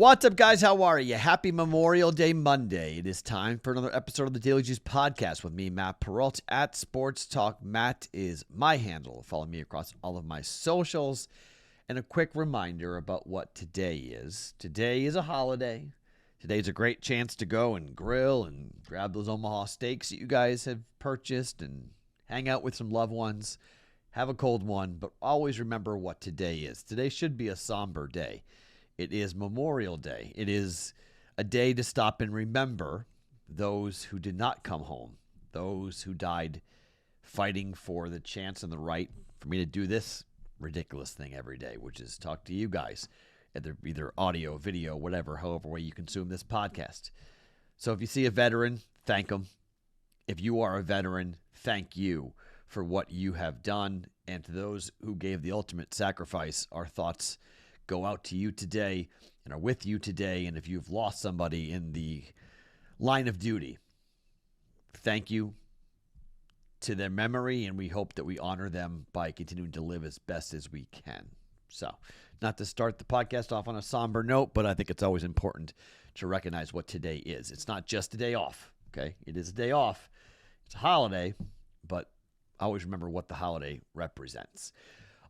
What's up, guys? How are you? Happy Memorial Day Monday. It is time for another episode of the Daily Juice Podcast with me, Matt Perrault, at Sports Talk. Matt is my handle. Follow me across all of my socials. And a quick reminder about what today is. Today is a holiday. Today's a great chance to go and grill and grab those Omaha steaks that you guys have purchased and hang out with some loved ones. Have a cold one, but always remember what today is. Today should be a somber day. It is Memorial Day. It is a day to stop and remember those who did not come home, those who died fighting for the chance and the right for me to do this ridiculous thing every day, which is talk to you guys, either audio, video, whatever, however way you consume this podcast. So if you see a veteran, thank them. If you are a veteran, thank you for what you have done. And to those who gave the ultimate sacrifice, our thoughts go out to you today and are with you today. And if you've lost somebody in the line of duty, thank you to their memory, and we hope that we honor them by continuing to live as best as we can. So, not to start the podcast off on a somber note, but I think it's always important to recognize what today is. It's not just a day off, okay? It is a day off. It's a holiday, but always remember what the holiday represents.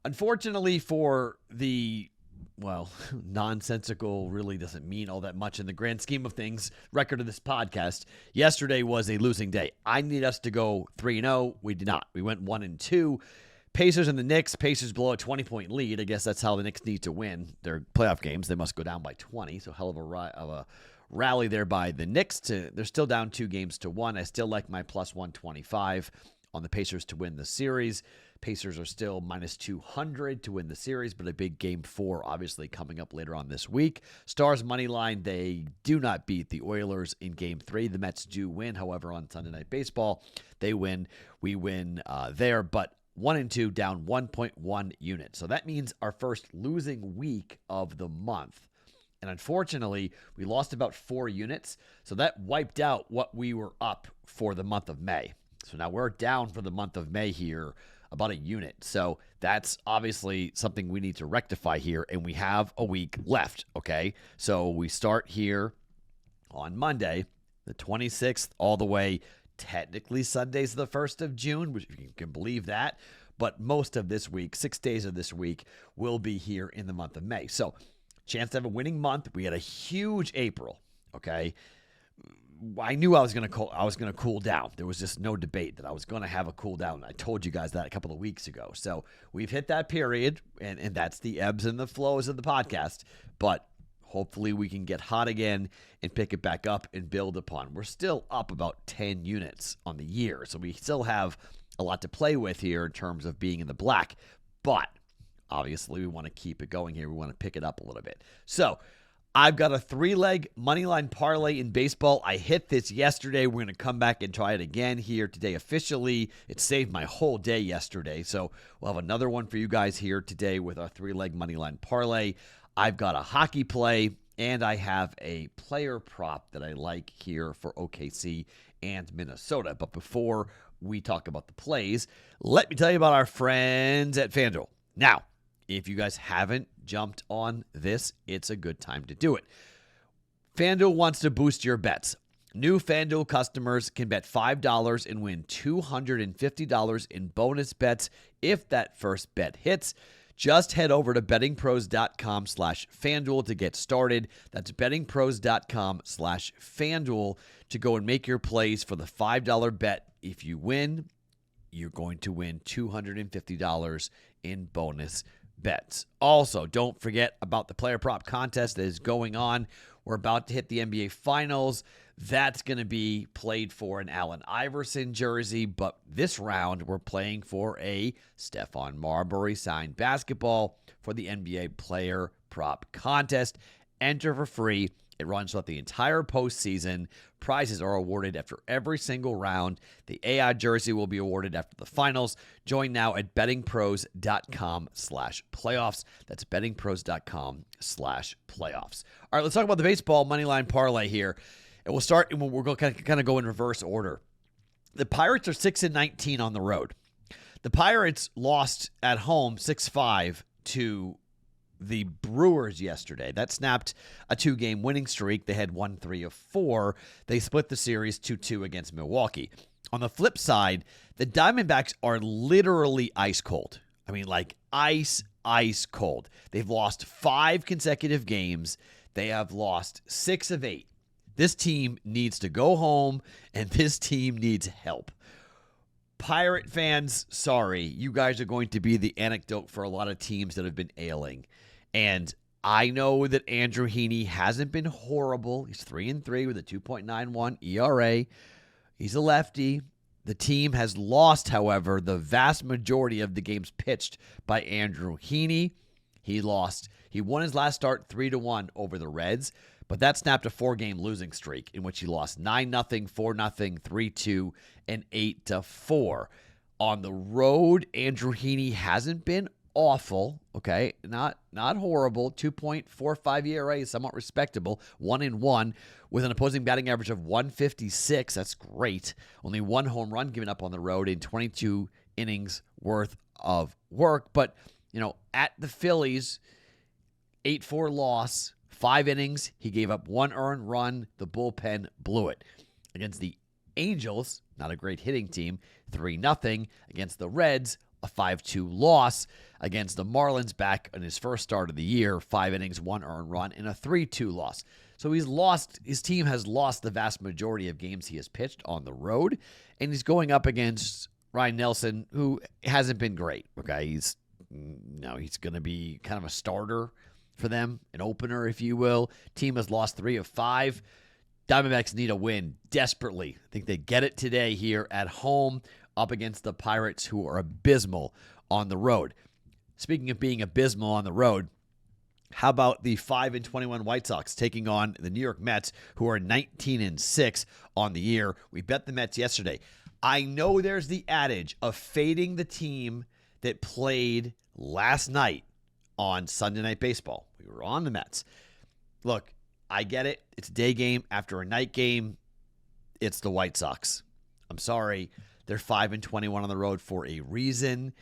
Unfortunately for the nonsensical, really doesn't mean all that much in the grand scheme of things, record of this podcast, yesterday was a losing day. I need us to go 3-0. We did not. We went 1-2. Pacers and the Knicks. Pacers blow a 20-point lead. I guess that's how the Knicks need to win their playoff games. They must go down by 20. So hell of a rally there by the Knicks. They're still down 2-1. I still like my plus 125 on the Pacers to win the series. Pacers are still minus 200 to win the series, but a big game 4 obviously coming up later on this week. Stars money line, they do not beat the Oilers in game 3. The Mets do win, however, on Sunday Night Baseball. They win. We win there, but 1-2 down 1.1 units. So that means our first losing week of the month. And unfortunately, we lost about 4 units. So that wiped out what we were up for the month of May. So now we're down for the month of May here about a unit. So that's obviously something we need to rectify here, and we have a week left, okay? So we start here on Monday, the 26th, all the way. Technically, Sunday's the 1st of June, which you can believe that. But most of this week, 6 days of this week, will be here in the month of May. So chance to have a winning month. We had a huge April, okay? I knew I was going to cool down. There was just no debate that I was going to have a cool down. I told you guys that a couple of weeks ago. So we've hit that period, and that's the ebbs and the flows of the podcast. But hopefully we can get hot again and pick it back up and build upon. We're still up about 10 units on the year, so we still have a lot to play with here in terms of being in the black. But obviously we want to keep it going here. We want to pick it up a little bit. So I've got a 3-leg moneyline parlay in baseball. I hit this yesterday. We're going to come back and try it again here today officially. It saved my whole day yesterday. So we'll have another one for you guys here today with our 3-leg moneyline parlay. I've got a hockey play, and I have a player prop that I like here for OKC and Minnesota. But before we talk about the plays, let me tell you about our friends at FanDuel. Now, if you guys haven't jumped on this, it's a good time to do it. FanDuel wants to boost your bets. New FanDuel customers can bet $5 and win $250 in bonus bets if that first bet hits. Just head over to bettingpros.com/FanDuel to get started. That's bettingpros.com/FanDuel to go and make your plays for the $5 bet. If you win, you're going to win $250 in bonus bets. Also, don't forget about the player prop contest that is going on. We're about to hit the NBA Finals. That's going to be played for an Allen Iverson jersey, but this round we're playing for a Stephon Marbury signed basketball for the NBA player prop contest. Enter for free. It runs throughout the entire postseason. Prizes are awarded after every single round. The AI jersey will be awarded after the finals. Join now at bettingpros.com/playoffs. That's bettingpros.com/playoffs. All right, let's talk about the baseball moneyline parlay here. And we'll start, and we're going to kind of go in reverse order. The Pirates are 6-19 on the road. The Pirates lost at home 6-5 to the Brewers yesterday. That snapped a 2-game winning streak. They had won 3 of 4. They split the series 2-2 against Milwaukee. On the flip side, the Diamondbacks are literally ice cold. I mean, like ice cold. They've lost 5 consecutive games. They have lost 6 of 8. This team needs to go home, and this team needs help. Pirate fans, sorry, you guys are going to be the anecdote for a lot of teams that have been ailing. And I know that Andrew Heaney hasn't been horrible. He's 3-3 with a 2.91 ERA. He's a lefty. The team has lost, however, the vast majority of the games pitched by Andrew Heaney. He won his last start 3-1 over the Reds, but that snapped a 4-game losing streak in which he lost 9-0, 4-0, 3-2, and 8-4. On the road, Andrew Heaney hasn't been awful, okay? Not horrible. 2.45 ERA is somewhat respectable. 1-1 with an opposing batting average of 156. That's great. Only 1 home run given up on the road in 22 innings worth of work. But, at the Phillies, 8-4 loss, 5 innings. He gave up 1 earned run. The bullpen blew it. Against the Angels, not a great hitting team, 3-0. Against the Reds, a 5-2 loss. Against the Marlins back in his first start of the year, 5 innings, 1 earned run, and a 3-2 loss. So his team has lost the vast majority of games he has pitched on the road, and he's going up against Ryan Nelson, who hasn't been great. Okay, he's going to be kind of a starter for them, an opener, if you will. Team has lost 3 of 5. Diamondbacks need a win desperately. I think they get it today here at home up against the Pirates, who are abysmal on the road. Speaking of being abysmal on the road, how about the 5-21 White Sox taking on the New York Mets, who are 19-6 on the year? We bet the Mets yesterday. I know there's the adage of fading the team that played last night on Sunday Night Baseball. We were on the Mets. Look, I get it. It's a day game after a night game. It's the White Sox. I'm sorry. They're 5-21 on the road for a reason.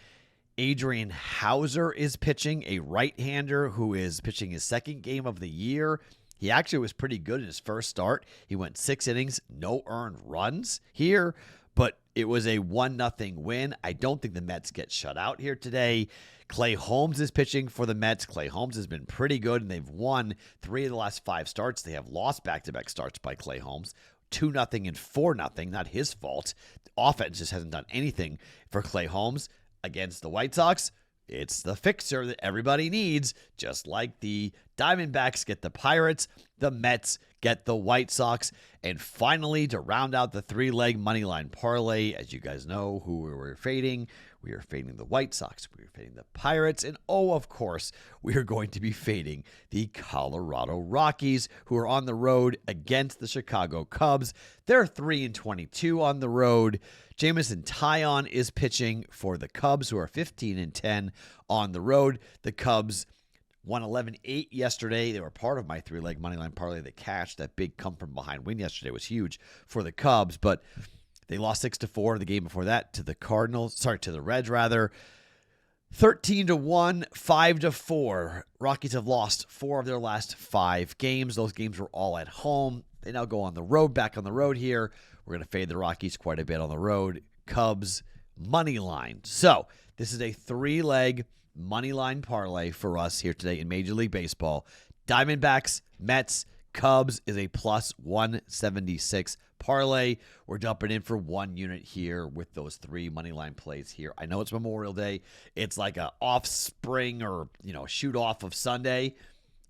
Adrian Hauser is pitching, a right-hander who is pitching his 2nd game of the year. He actually was pretty good in his first start. He went 6 innings, no earned runs here, but it was a 1-0 win. I don't think the Mets get shut out here today. Clay Holmes is pitching for the Mets. Clay Holmes has been pretty good, and they've won 3 of the last 5 starts. They have lost back-to-back starts by Clay Holmes. 2-0 and 4-0, not his fault. The offense just hasn't done anything for Clay Holmes. Against the White Sox, it's the fixer that everybody needs. Just like the Diamondbacks get the Pirates, the Mets get the White Sox. And finally, to round out the 3-leg moneyline parlay, as you guys know who we were fading, we are fading the White Sox, we are fading the Pirates, and of course, we are going to be fading the Colorado Rockies, who are on the road against the Chicago Cubs. They're 3-22 on the road. Jameson Taillon is pitching for the Cubs, who are 15-10 on the road. The Cubs won 11-8 yesterday. They were part of my 3-leg moneyline parlay that cashed. That big come-from-behind win yesterday was huge for the Cubs, but they lost 6-4 the game before that to the Reds, rather. 13-1, 5-4. Rockies have lost 4 of their last 5 games. Those games were all at home. They now go on the road, back on the road here. We're going to fade the Rockies quite a bit on the road. Cubs, money line. So this is a 3-leg money line parlay for us here today in Major League Baseball. Diamondbacks, Mets, Cubs is a plus 176 parlay. We're dumping in for 1 unit here with those 3 money line plays here. I know it's Memorial Day. It's like a offspring or shoot off of Sunday.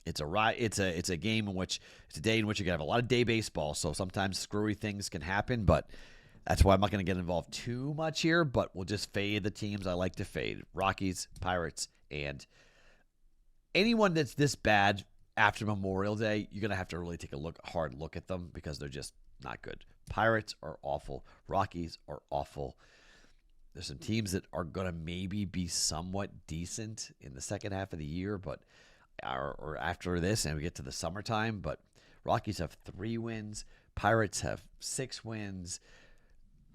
It's a game in which it's a day in which you can have a lot of day baseball. So sometimes screwy things can happen, but that's why I'm not going to get involved too much here. But we'll just fade the teams I like to fade: Rockies, Pirates, and anyone that's this bad after Memorial Day. You're going to have to really take a hard look at them because they're just not good. Pirates are awful. Rockies are awful. There's some teams that are going to maybe be somewhat decent in the second half of the year, but or after this and we get to the summertime. But Rockies have 3 wins. Pirates have 6 wins.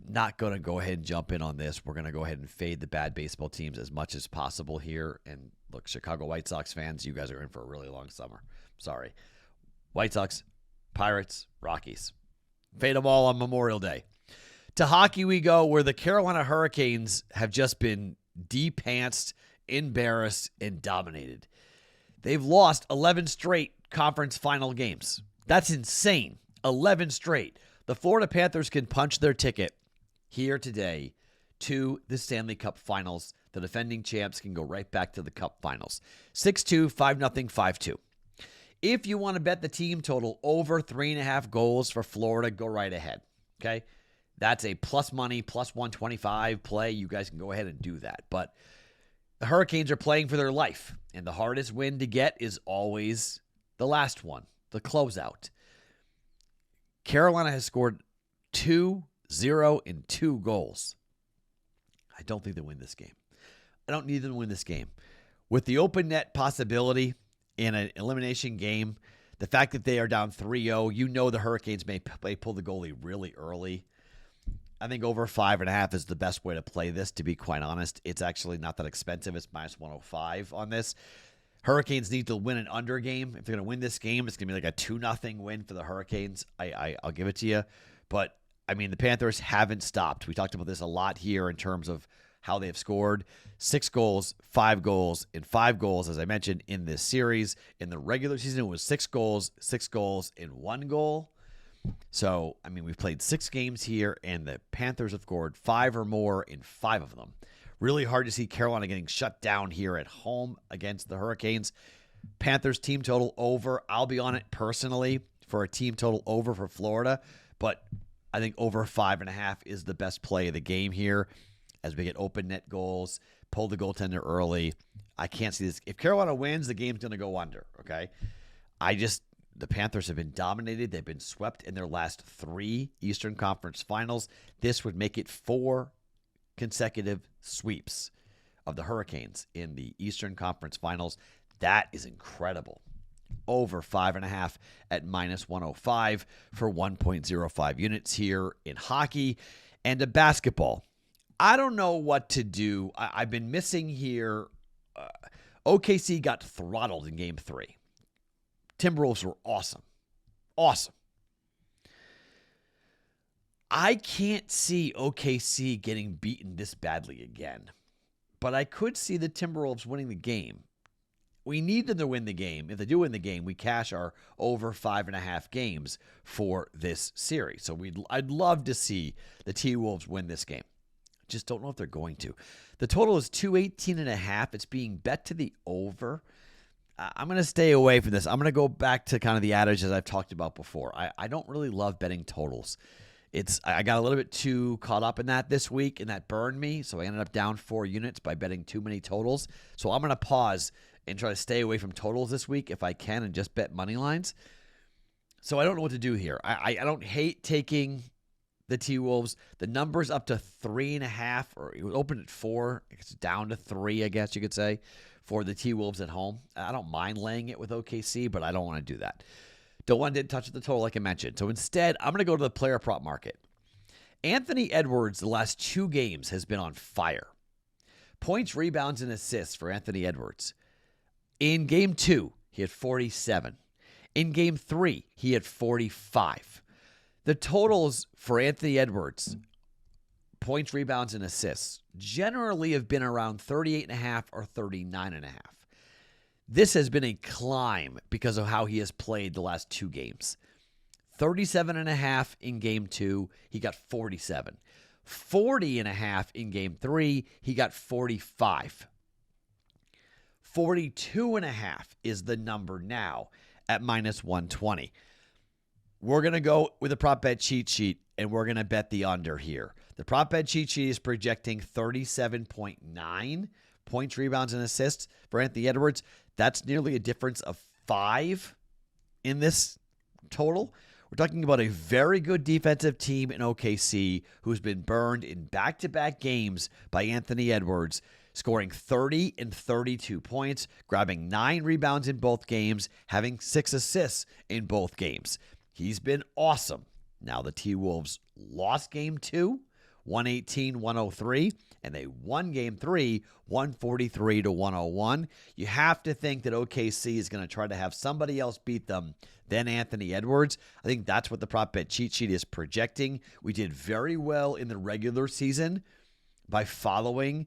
Not going to go ahead and jump in on this. We're going to go ahead and fade the bad baseball teams as much as possible here and Look, Chicago White Sox fans, you guys are in for a really long summer. Sorry. White Sox, Pirates, Rockies. Fade them all on Memorial Day. To hockey we go, where the Carolina Hurricanes have just been de-pantsed, embarrassed, and dominated. They've lost 11 straight conference final games. That's insane. 11 straight. The Florida Panthers can punch their ticket here today to the Stanley Cup Finals. The defending champs can go right back to the Cup Finals. 6-2, 5-0, 5-2. If you want to bet the team total over 3.5 goals for Florida, go right ahead. Okay? That's a plus money, plus 125 play. You guys can go ahead and do that. But the Hurricanes are playing for their life, and the hardest win to get is always the last one, the closeout. Carolina has scored 2-0 and 2 goals. I don't think they win this game. I don't need them to win this game. With the open net possibility in an elimination game, the fact that they are down 3-0, you know the Hurricanes may pull the goalie really early. I think over 5.5 is the best way to play this, to be quite honest. It's actually not that expensive. It's minus 105 on this. Hurricanes need to win an under game. If they're going to win this game, it's going to be like a 2-0 win for the Hurricanes. I'll give it to you. But, I mean, the Panthers haven't stopped. We talked about this a lot here in terms of how they have scored 6 goals, 5 goals, and 5 goals, as I mentioned, in this series. In the regular season, it was 6 goals, and 1 goal. So, I mean, we've played 6 games here, and the Panthers have scored 5 or more in 5 of them. Really hard to see Carolina getting shut down here at home against the Hurricanes. Panthers team total over. I'll be on it personally for a team total over for Florida, but I think over 5.5 is the best play of the game here as we get open net goals, pull the goaltender early. I can't see this. If Carolina wins, the game's going to go under, okay? The Panthers have been dominated. They've been swept in their last 3 Eastern Conference Finals. This would make it 4 consecutive sweeps of the Hurricanes in the Eastern Conference Finals. That is incredible. Over 5.5 at minus 105 for 1.05 units here in hockey. And to basketball, I don't know what to do. I've been missing here. OKC got throttled in Game 3. Timberwolves were awesome. Awesome. I can't see OKC getting beaten this badly again, but I could see the Timberwolves winning the game. We need them to win the game. If they do win the game, we cash our over 5.5 games for this series. So I'd love to see the T-Wolves win this game. Just don't know if they're going to. The total is 218.5. It's being bet to the over. I'm going to stay away from this. I'm going to go back to kind of the adage as I've talked about before. I don't really love betting totals. I got a little bit too caught up in that this week, and that burned me, so I ended up down 4 units by betting too many totals. So I'm going to pause and try to stay away from totals this week if I can and just bet money lines. So I don't know what to do here. I don't hate taking the T-Wolves. The number's up to 3.5, or it was open at 4. It's down to 3, I guess you could say, for the T-Wolves at home. I don't mind laying it with OKC, but I don't want to do that. Don't want to touch the total like I mentioned. So instead, I'm going to go to the player prop market. Anthony Edwards, the last 2 games, has been on fire. Points, rebounds, and assists for Anthony Edwards. In Game 2, he had 47. In Game 3, he had 45. The totals for Anthony Edwards, points, rebounds, and assists, generally have been around 38.5 or 39.5. This has been a climb because of how he has played the last 2 games. 37.5 in Game 2, he got 47. 40.5 in Game 3, he got 45. 42.5 is the number now at minus 120. We're going to go with a prop bet cheat sheet, and we're going to bet the under here. The prop bet cheat sheet is projecting 37.9 points, rebounds, and assists for Anthony Edwards. That's nearly a difference of 5 in this total. We're talking about a very good defensive team in OKC who's been burned in back-to-back games by Anthony Edwards, scoring 30 and 32 points, grabbing 9 rebounds in both games, having 6 assists in both games. He's been awesome. Now the T-Wolves lost Game 2, 118-103, and they won game 3, 143-101. You have to think that OKC is going to try to have somebody else beat them than Anthony Edwards. I think that's what the prop bet cheat sheet is projecting. We did very well in the regular season by following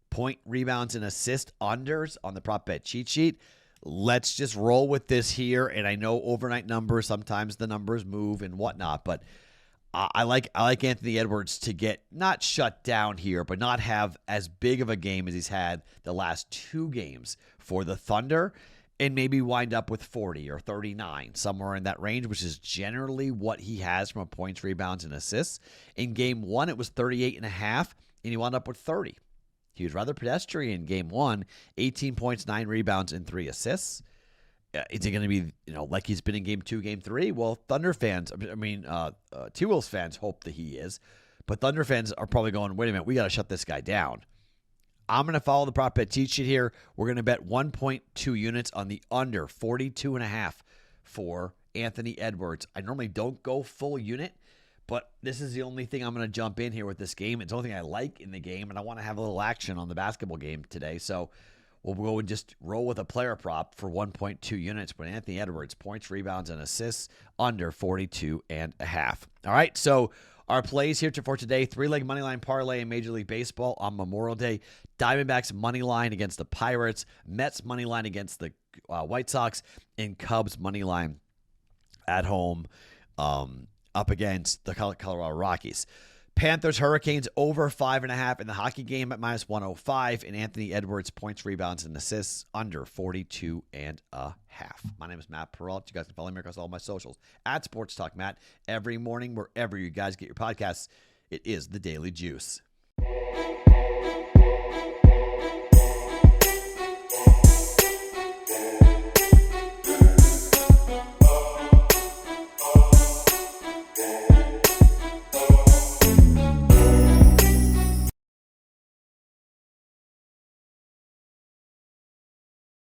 point, rebounds, and assist unders on the prop bet cheat sheet. Let's just roll with this here. And I know overnight numbers, sometimes the numbers move and whatnot, but I like Anthony Edwards to get not shut down here, but not have as big of a game as he's had the last 2 games for the Thunder, and maybe wind up with 40 or 39, somewhere in that range, which is generally what he has from a points, rebounds, and assists. In game 1, it was 38.5, and he wound up with 30. He was rather pedestrian in game 1, 18 points, 9 rebounds, and 3 assists. Is it going to be, like he's been in game 2, game 3? Well, Thunder fans, T-Wolves fans hope that he is, but Thunder fans are probably going, wait a minute, we got to shut this guy down. I'm going to follow the prop bet cheat sheet here. We're going to bet 1.2 units on the under 42.5 for Anthony Edwards. I normally don't go full unit, but this is the only thing I'm going to jump in here with this game. It's the only thing I like in the game, and I want to have a little action on the basketball game today. So we'll go and just roll with a player prop for 1.2 units. But Anthony Edwards, points, rebounds, and assists under 42.5. All right, so our plays here for today: 3-leg moneyline parlay in Major League Baseball on Memorial Day. Diamondbacks moneyline against the Pirates, Mets moneyline against the White Sox, and Cubs moneyline at home up against the Colorado Rockies. Panthers, Hurricanes over 5.5 in the hockey game at -105, and Anthony Edwards points, rebounds, and assists under 42.5. My name is Matt Perrault. You guys can follow me across all my socials at Sports Talk Matt every morning, wherever you guys get your podcasts. It is the Daily Juice.